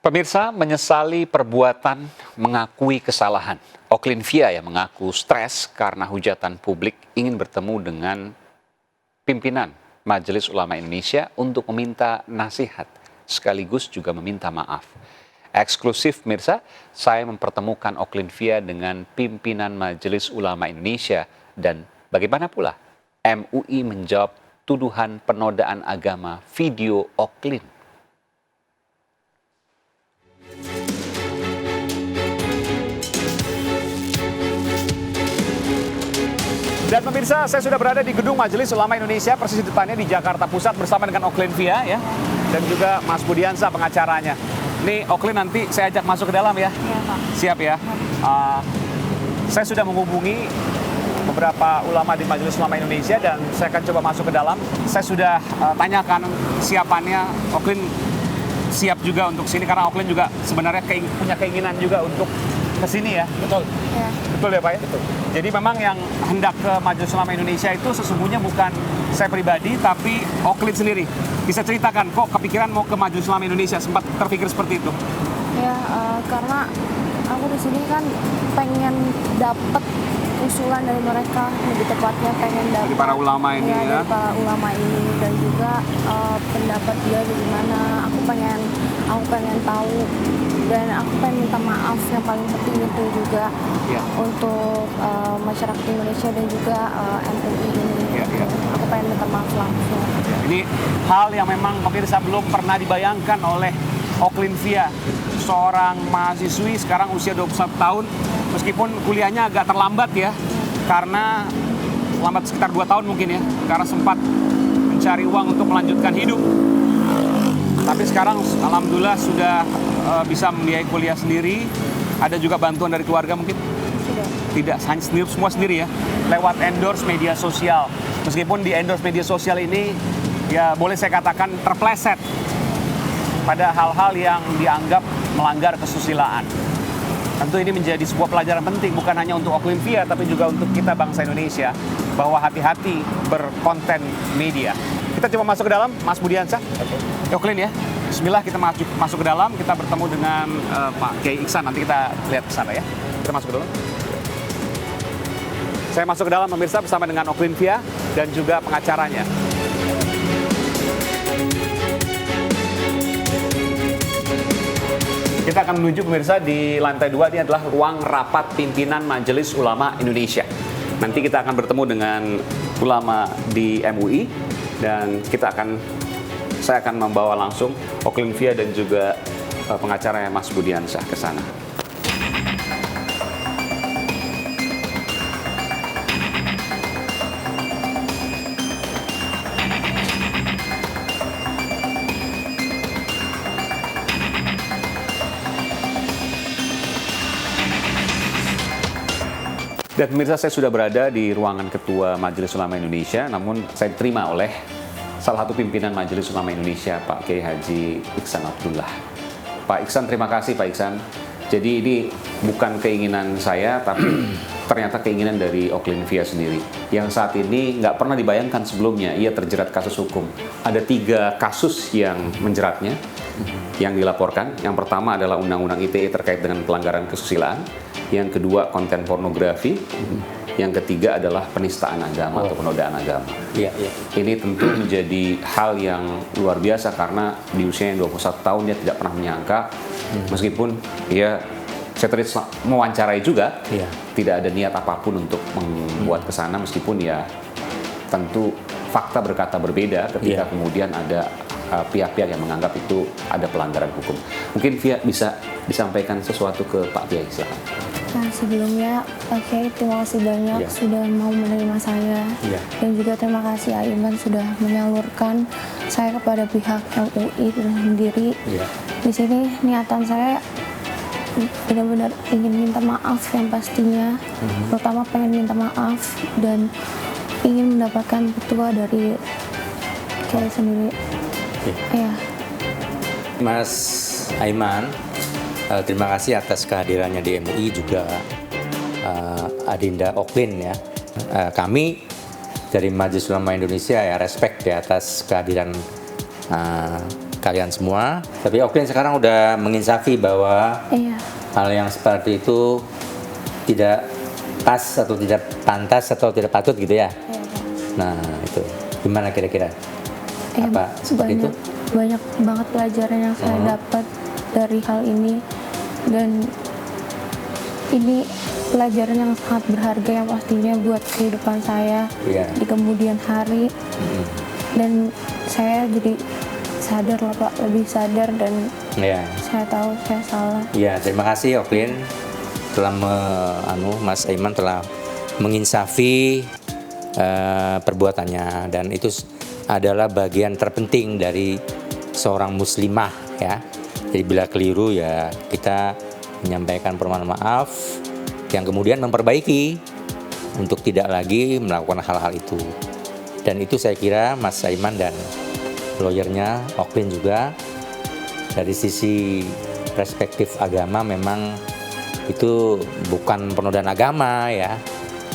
Pemirsa menyesali perbuatan mengakui kesalahan. Oklin-Via yang mengaku stres karena hujatan publik ingin bertemu dengan pimpinan Majelis Ulama Indonesia untuk meminta nasihat, sekaligus juga meminta maaf. Eksklusif pemirsa, saya mempertemukan Oklin-Via dengan pimpinan Majelis Ulama Indonesia dan bagaimana pula MUI menjawab tuduhan penodaan agama video Oklin. Dan pemirsa, saya sudah berada di Gedung Majelis Ulama Indonesia, persis di depannya di Jakarta Pusat bersama dengan Oklin-Via ya, dan juga Mas Budiansa pengacaranya. Nih Oklin nanti saya ajak masuk ke dalam ya. Iya, Pak. Siap ya. Saya sudah menghubungi beberapa ulama di Majelis Ulama Indonesia dan saya akan coba masuk ke dalam. Saya sudah tanyakan siapannya. Oklin siap juga untuk sini karena Oklin juga sebenarnya punya keinginan juga untuk ke sini ya. Betul. Ya. Betul ya Pak ya? Betul. Jadi memang yang hendak ke Majelis Ulama Indonesia itu sesungguhnya bukan saya pribadi, tapi Oklin sendiri. Bisa ceritakan kok kepikiran mau ke Majelis Ulama Indonesia, sempat terpikir seperti itu? Ya, karena aku di sini kan pengen dapet usulan dari mereka, lebih tepatnya pengen dapat Dari para ulama ini ya? dari para ulama ini, dan juga pendapat dia bagaimana. Aku pengen tahu, dan aku pengen minta maaf yang paling penting itu juga Ya. untuk masyarakat Indonesia dan juga MUI ini. Ya, ya. Aku pengen minta maaf langsung. Ini hal yang memang pemirsa belum pernah dibayangkan oleh Oklin-Via, seorang mahasiswi sekarang usia 21 tahun, meskipun kuliahnya agak terlambat ya, karena lambat sekitar 2 tahun mungkin ya, karena sempat mencari uang untuk melanjutkan hidup. Tapi sekarang alhamdulillah sudah bisa membiayai kuliah sendiri, ada juga bantuan dari keluarga mungkin? Tidak, hanya sendiri, semua sendiri ya, lewat endorse media sosial. Meskipun di endorse media sosial ini, ya boleh saya katakan terpleset pada hal-hal yang dianggap melanggar kesusilaan. Tentu ini menjadi sebuah pelajaran penting, bukan hanya untuk Oklin-Via, tapi juga untuk kita bangsa Indonesia, bahwa hati-hati berkonten media. Kita coba masuk ke dalam, Mas Budiansa. Oklin ya, bismillah kita masuk ke dalam, kita bertemu dengan Pak Kiai Iksan, nanti kita lihat ke sana ya. Kita masuk ke dalam. Saya masuk ke dalam pemirsa bersama dengan Oklin-Via dan juga pengacaranya. Kita akan menuju pemirsa di lantai 2, ini adalah ruang rapat pimpinan Majelis Ulama Indonesia. Nanti kita akan bertemu dengan ulama di MUI dan saya akan membawa langsung Oklin-Via dan juga pengacaranya Mas Budiansa ke sana. Dan pemirsa, saya sudah berada di ruangan Ketua Majelis Ulama Indonesia, namun saya diterima oleh salah satu pimpinan Majelis Ulama Indonesia, Pak Kiai Haji Iksan Abdullah. Pak Iksan, terima kasih Pak Iksan. Jadi ini bukan keinginan saya, tapi ternyata keinginan dari Oklin-Via sendiri. Yang saat ini nggak pernah dibayangkan sebelumnya, ia terjerat kasus hukum. Ada 3 kasus yang menjeratnya, yang dilaporkan. Yang pertama adalah Undang-Undang ITE terkait dengan pelanggaran kesusilaan. Yang kedua konten pornografi, yang ketiga adalah penistaan agama atau penodaan agama. Iya. Ini tentu menjadi hal yang luar biasa karena di usia yang 21 tahun dia tidak pernah menyangka, meskipun saya tadi mewawancarai juga, tidak ada niat apapun untuk membuat kesana, meskipun ya tentu fakta berkata berbeda ketika kemudian ada pihak-pihak yang menganggap itu ada pelanggaran hukum. Mungkin Via bisa disampaikan sesuatu ke Pak Kiai, silakan. Nah, sebelumnya Pak Kiai terima kasih banyak sudah mau menerima saya, dan juga terima kasih Aiman sudah menyalurkan saya kepada pihak MUI itu sendiri. Di sini niatan saya benar-benar ingin minta maaf yang pastinya, pertama pengen minta maaf dan ingin mendapatkan petua dari Kiai sendiri. Ya. Mas Aiman, terima kasih atas kehadirannya di MUI, juga Adinda Oklin ya. Kami dari Majelis Ulama Indonesia ya respect ya atas kehadiran kalian semua. Tapi Oklin sekarang udah menginsafi bahwa Iya. hal yang seperti itu tidak pas atau tidak pantas atau tidak patut gitu ya. Iya, Pak. Nah itu gimana kira-kira? Apa seperti itu? Banyak banget pelajaran yang saya dapat dari hal ini, dan ini pelajaran yang sangat berharga yang pastinya buat kehidupan saya di kemudian hari. Dan saya jadi sadar lah Pak, lebih sadar, dan saya tahu saya salah. Ya, terima kasih Oklin telah Mas Aiman telah menginsafi perbuatannya, dan itu adalah bagian terpenting dari seorang muslimah ya. Jadi bila keliru ya kita menyampaikan permohonan maaf yang kemudian memperbaiki untuk tidak lagi melakukan hal-hal itu. Dan itu saya kira Mas Aiman dan lawyernya Oklin juga dari sisi perspektif agama memang itu bukan penodaan agama ya,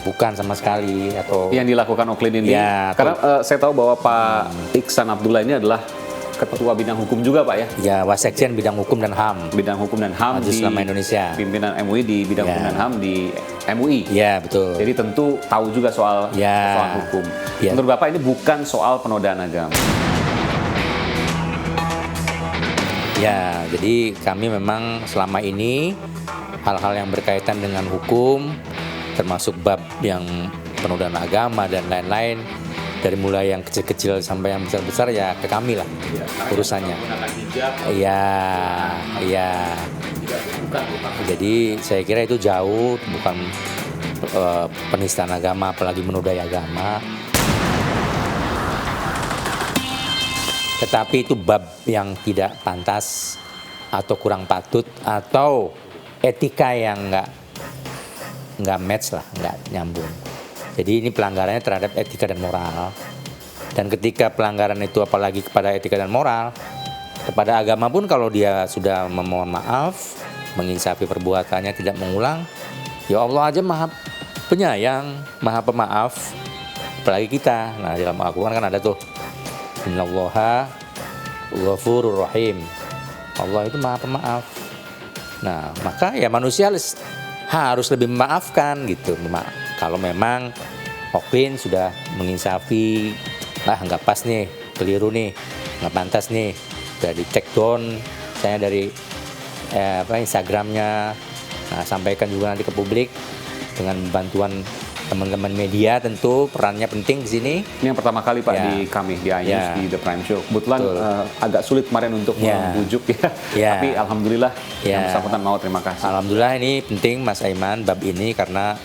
bukan sama sekali. Atau yang dilakukan Oklin ini ya, karena saya tahu bahwa Pak Iksan Abdullah ini adalah Ketua Bidang Hukum juga Pak ya? Ya, Wasekjen Bidang Hukum dan HAM. Bidang Hukum dan HAM Majelis di Ulama Indonesia. Pimpinan MUI di Bidang Hukum dan HAM di MUI. Ya, betul. Jadi tentu tahu juga soal hukum. Ya. Menurut Bapak ini bukan soal penodaan agama. Ya, jadi kami memang selama ini hal-hal yang berkaitan dengan hukum, termasuk bab yang penodaan agama dan lain-lain, dari mulai yang kecil-kecil sampai yang besar-besar ya ke kami lah urusannya. Iya. Jadi saya kira itu jauh, bukan penistaan agama, apalagi menodai agama. Tetapi itu bab yang tidak pantas atau kurang patut atau etika yang nggak match lah, nggak nyambung. Jadi ini pelanggarannya terhadap etika dan moral. Dan ketika pelanggaran itu apalagi kepada etika dan moral, kepada agama pun kalau dia sudah memohon maaf, menginsafi perbuatannya, tidak mengulang, ya Allah aja maha penyayang, maha pemaaf. Apalagi kita. Nah, dalam Al-Quran kan ada tuh, Innallaha ghafurur rahim. Allah itu maha pemaaf. Nah, maka ya manusia harus lebih memaafkan gitu. Kalau memang Oklin sudah menginsafi, nggak pas nih, keliru nih, nggak pantas nih, udah di take down saya dari Instagramnya, sampaikan juga nanti ke publik dengan bantuan teman-teman media, tentu perannya penting di sini. Ini yang pertama kali Pak di kami di iNews di The Prime Show. Kebetulan agak sulit kemarin untuk membujuk ya. Tapi alhamdulillah yang bersangkutan mau, terima kasih. Alhamdulillah ini penting Mas Aiman bab ini karena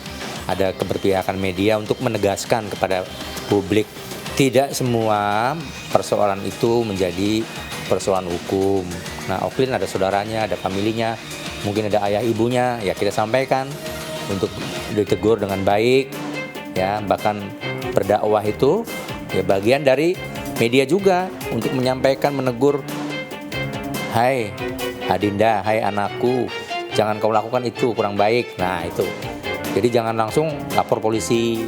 ada keberpihakan media untuk menegaskan kepada publik tidak semua persoalan itu menjadi persoalan hukum. Nah, Oklin ada saudaranya, ada familinya, mungkin ada ayah ibunya, ya kita sampaikan untuk ditegur dengan baik, ya bahkan berdakwah itu ya bagian dari media juga untuk menyampaikan, menegur, hai Adinda, hai anakku, jangan kau lakukan itu, kurang baik. Nah itu, jadi jangan langsung lapor polisi,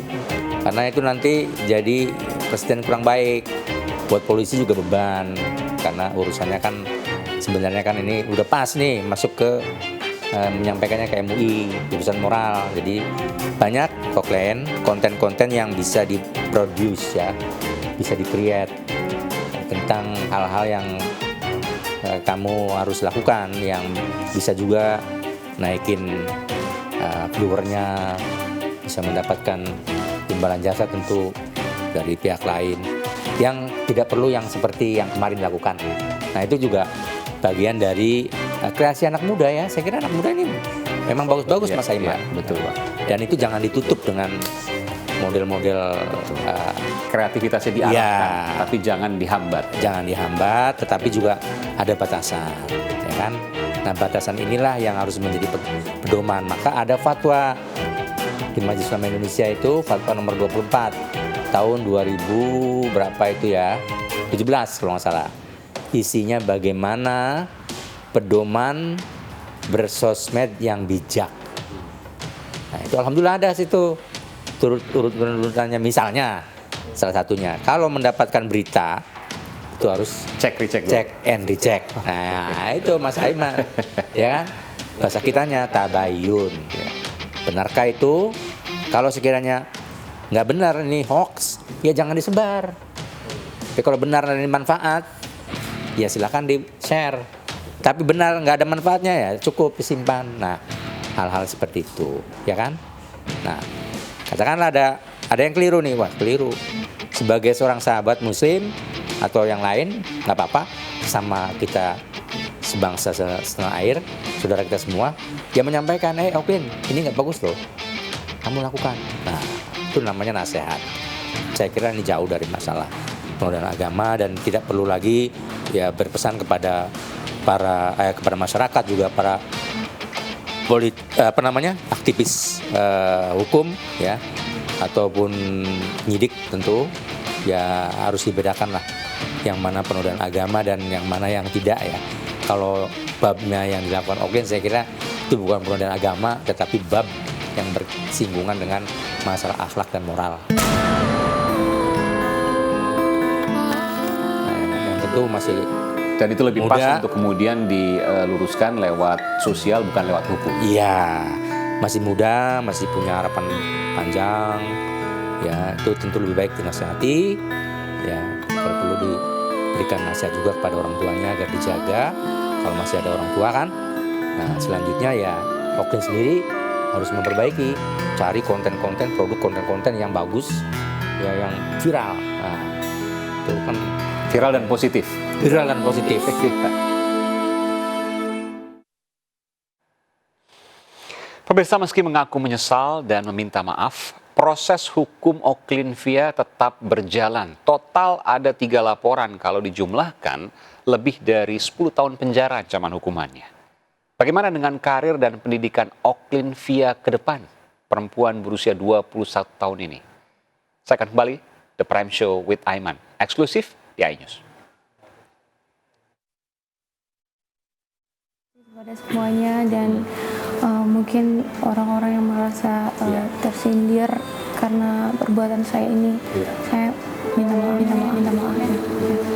karena itu nanti jadi presiden kurang baik, buat polisi juga beban, karena urusannya kan sebenarnya kan ini udah pas nih masuk ke menyampaikannya ke MUI, urusan moral. Jadi banyak Oklin konten-konten yang bisa diproduce ya, bisa di-create tentang hal-hal yang kamu harus lakukan, yang bisa juga naikin viewernya, bisa mendapatkan imbalan jasa tentu dari pihak lain yang tidak perlu yang seperti yang kemarin dilakukan. Nah itu juga bagian dari kreasi anak muda ya. Saya kira anak muda ini memang bagus-bagus Mas Aiman. Betul Pak. Dan itu jangan ditutup dengan model-model kreativitasnya diarahkan, tapi jangan dihambat. Jangan dihambat, tetapi juga ada batasan, ya kan? Nah batasan inilah yang harus menjadi pedoman. Maka ada fatwa di Majelis Ulama Indonesia itu, fatwa nomor 24 tahun 2000 berapa itu ya? 17 kalau nggak salah. Isinya bagaimana pedoman bersosmed yang bijak. Nah itu alhamdulillah ada situ urutannya. Misalnya salah satunya, kalau mendapatkan berita itu harus Recheck. cek and recheck. Nah, itu Mas Aiman. Ya kan? Bahasa kitanya tabayun. Ya. Benarkah itu? Kalau sekiranya nggak benar ini hoax, ya jangan disebar. Tapi kalau benar dan ini manfaat, ya silakan di-share. Tapi benar nggak ada manfaatnya ya cukup disimpan. Nah, hal-hal seperti itu, ya kan? Nah, katakanlah ada yang keliru nih, wah keliru. Sebagai seorang sahabat muslim atau yang lain, nggak apa-apa, sama kita sebangsa setanah air, saudara kita semua, dia menyampaikan, Oklin, ini nggak bagus loh, kamu lakukan. Nah, itu namanya nasihat. Saya kira ini jauh dari masalah penodaan agama dan tidak perlu lagi ya berpesan kepada kepada masyarakat juga para aktivis hukum ya ataupun penyidik tentu ya harus dibedakan lah yang mana penodaan agama dan yang mana yang tidak ya. Kalau babnya yang dilakukan Oklin saya kira itu bukan penodaan agama tetapi bab yang bersinggungan dengan masalah akhlak dan moral. Nah, yang tentu masih dan itu lebih muda, pas untuk kemudian diluruskan lewat sosial bukan lewat hukum. Iya, masih muda, masih punya harapan panjang. Ya, itu tentu lebih baik dinasihati. Ya, kalau perlu diberikan nasihat juga kepada orang tuanya agar dijaga. Kalau masih ada orang tua kan. Nah, selanjutnya ya Oklin sendiri harus memperbaiki, cari konten-konten, produk konten-konten yang bagus, ya yang viral. Nah, itu kan viral dan positif. Viral dan positif. Pemirsa, meski mengaku menyesal dan meminta maaf, proses hukum Oklin Via tetap berjalan. Total ada 3 laporan, kalau dijumlahkan lebih dari 10 tahun penjara ancaman hukumannya. Bagaimana dengan karir dan pendidikan Oklin Via ke depan? Perempuan berusia 21 tahun ini. Saya akan kembali The Prime Show with Aiman, eksklusif di iNews. Kepada semuanya dan mungkin orang-orang yang merasa tersindir karena perbuatan saya ini, saya minta maaf.